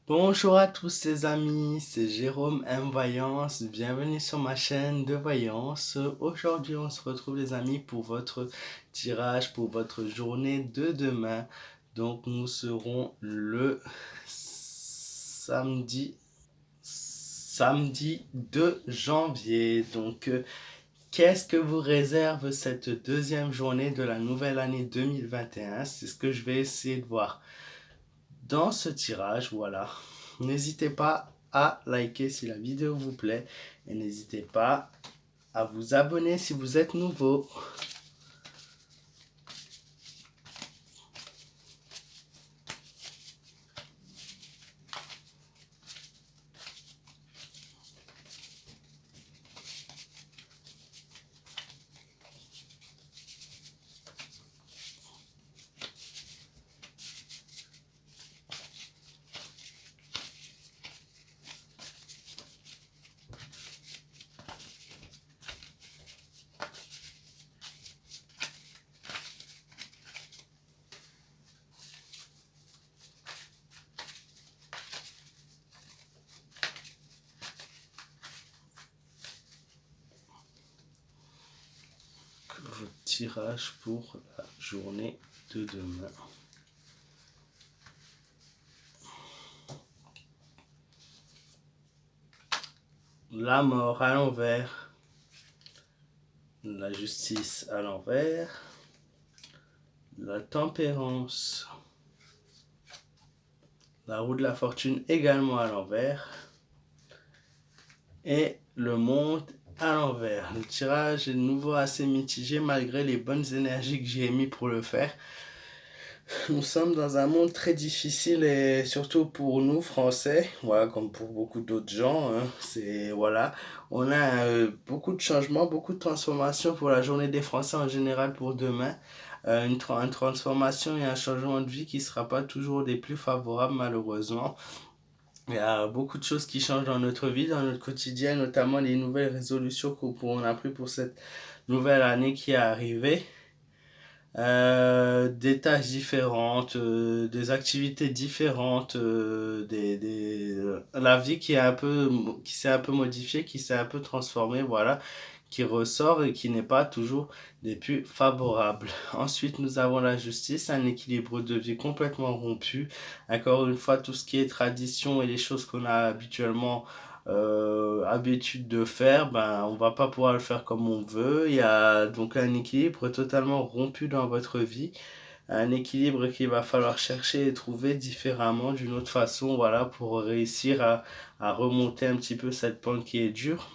Bonjour à tous les amis, c'est Jérôme M Voyance, bienvenue sur ma chaîne de voyance. Aujourd'hui on se retrouve les amis pour votre tirage, pour votre journée de demain. Donc nous serons le samedi 2 janvier. Donc qu'est-ce que vous réserve cette deuxième journée de la nouvelle année 2021? C'est ce que je vais essayer de voir dans ce tirage, voilà. N'hésitez pas à liker si la vidéo vous plaît et n'hésitez pas à vous abonner si vous êtes nouveau. Votre tirage pour la journée de demain. La mort à l'envers, la justice à l'envers, la tempérance, la roue de la fortune également à l'envers et le monde à l'envers. Le tirage est de nouveau assez mitigé malgré les bonnes énergies que j'ai mis pour le faire. Nous sommes dans un monde très difficile et surtout pour nous Français, voilà, comme pour beaucoup d'autres gens, hein, voilà, on a beaucoup de changements, beaucoup de transformations pour la journée des Français en général pour demain. Une transformation et un changement de vie qui ne sera pas toujours des plus favorables malheureusement. Il y a beaucoup de choses qui changent dans notre vie, dans notre quotidien, notamment les nouvelles résolutions qu'on a prises pour cette nouvelle année qui est arrivée. Des tâches différentes, des activités différentes, la vie qui s'est un peu modifiée, qui s'est un peu transformée, voilà, qui ressort et qui n'est pas toujours des plus favorables. Ensuite, nous avons la justice, un équilibre de vie complètement rompu. Encore une fois, tout ce qui est tradition et les choses qu'on a habituellement habitude de faire, ben, on va pas pouvoir le faire comme on veut. Il y a donc un équilibre totalement rompu dans votre vie, un équilibre qu'il va falloir chercher et trouver différemment, d'une autre façon, voilà, pour réussir à remonter un petit peu cette pente qui est dure.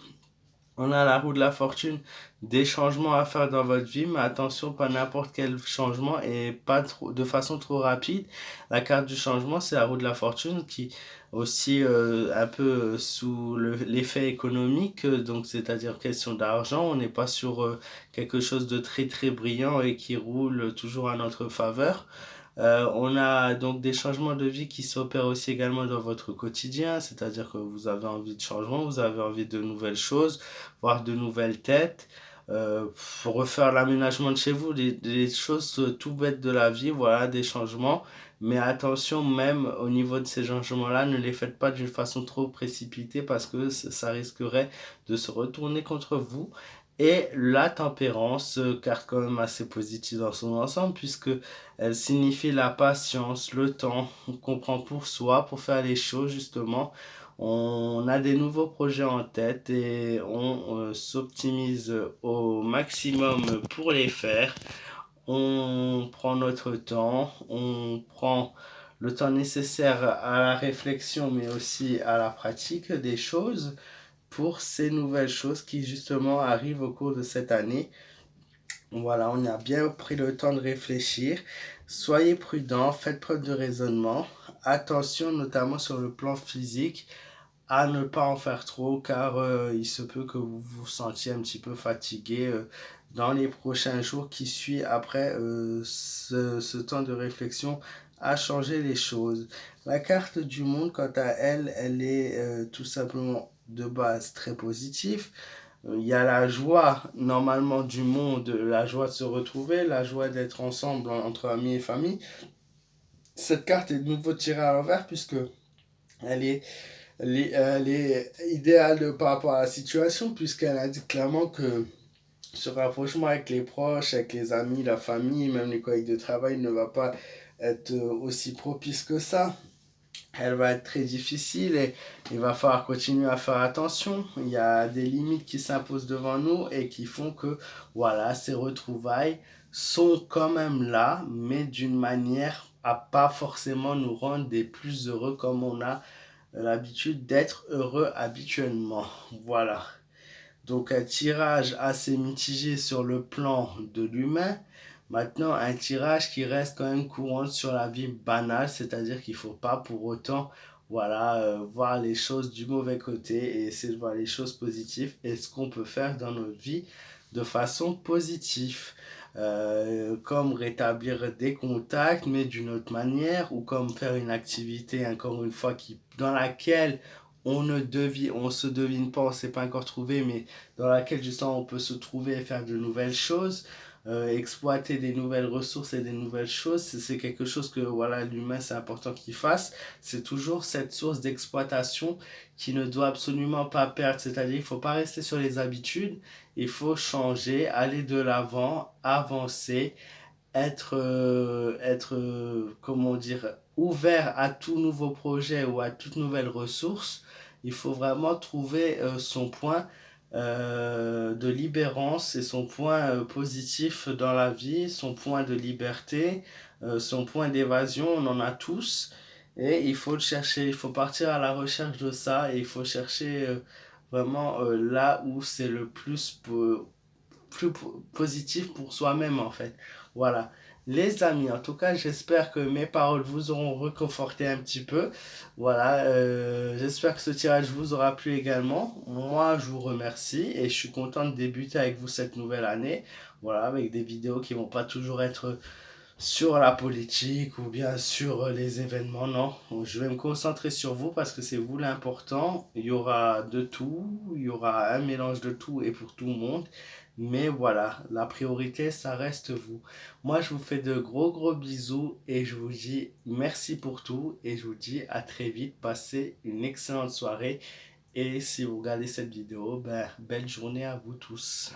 On a la roue de la fortune, des changements à faire dans votre vie, mais attention, pas n'importe quel changement et pas trop, de façon trop rapide. La carte du changement, c'est la roue de la fortune qui aussi un peu sous l'effet économique, donc c'est-à-dire question d'argent, on n'est pas sur quelque chose de très très brillant et qui roule toujours à notre faveur. On a donc des changements de vie qui s'opèrent aussi également dans votre quotidien, c'est-à-dire que vous avez envie de changement, vous avez envie de nouvelles choses, voir de nouvelles têtes, refaire l'aménagement de chez vous, des choses tout bêtes de la vie, voilà, des changements. Mais attention, même au niveau de ces changements-là, ne les faites pas d'une façon trop précipitée parce que ça risquerait de se retourner contre vous. Et la tempérance, carte quand même assez positive dans son ensemble, puisque elle signifie la patience, le temps qu'on prend pour soi, pour faire les choses justement. On a des nouveaux projets en tête et on s'optimise au maximum pour les faire. On prend notre temps, on prend le temps nécessaire à la réflexion mais aussi à la pratique des choses pour ces nouvelles choses qui justement arrivent au cours de cette année. Voilà, on a bien pris le temps de réfléchir. Soyez prudents, faites preuve de raisonnement. Attention, notamment sur le plan physique, à ne pas en faire trop, car il se peut que vous vous sentiez un petit peu fatigué dans les prochains jours qui suivent après ce temps de réflexion à changer les choses. La carte du monde, quant à elle, elle est tout simplement de base très positive. Il y a la joie normalement du monde, la joie de se retrouver, la joie d'être ensemble entre amis et famille. Cette carte est de nouveau tirée à l'envers puisque elle est, elle est idéale par rapport à la situation, puisqu'elle a dit clairement que ce rapprochement avec les proches, avec les amis, la famille, même les collègues de travail ne va pas être aussi propice que ça. Elle va être très difficile et il va falloir continuer à faire attention. Il y a des limites qui s'imposent devant nous et qui font que, voilà, ces retrouvailles sont quand même là, mais d'une manière à pas forcément nous rendre des plus heureux comme on a l'habitude d'être heureux habituellement. Voilà. Donc un tirage assez mitigé sur le plan de l'humain. Maintenant, un tirage qui reste quand même courant sur la vie banale, c'est-à-dire qu'il ne faut pas pour autant voilà, voir les choses du mauvais côté et essayer de voir les choses positives et ce qu'on peut faire dans notre vie de façon positive. Comme rétablir des contacts, mais d'une autre manière, ou comme faire une activité, encore une fois, dans laquelle on se devine pas, on ne s'est pas encore trouvé, mais dans laquelle justement on peut se trouver et faire de nouvelles choses, exploiter des nouvelles ressources et des nouvelles choses, c'est quelque chose que voilà, l'humain c'est important qu'il fasse. C'est toujours cette source d'exploitation qui ne doit absolument pas perdre. C'est-à-dire il ne faut pas rester sur les habitudes, il faut changer, aller de l'avant, avancer, comment dire, ouvert à tout nouveau projet ou à toute nouvelle ressource. Il faut vraiment trouver son point de libérance et son point positif dans la vie, son point de liberté, son point d'évasion, on en a tous. Et il faut le chercher, il faut partir à la recherche de ça et il faut chercher vraiment là où c'est le plus positif pour soi-même en fait. Voilà. Les amis, en tout cas, j'espère que mes paroles vous auront réconforté un petit peu. Voilà, j'espère que ce tirage vous aura plu également. Moi, je vous remercie et je suis content de débuter avec vous cette nouvelle année. Voilà, avec des vidéos qui vont pas toujours être sur la politique ou bien sur les événements. Non, je vais me concentrer sur vous parce que c'est vous l'important. Il y aura de tout, il y aura un mélange de tout et pour tout le monde. Mais voilà, la priorité, ça reste vous. Moi, je vous fais de gros gros bisous et je vous dis merci pour tout et je vous dis à très vite. Passez une excellente soirée et si vous regardez cette vidéo, ben, belle journée à vous tous.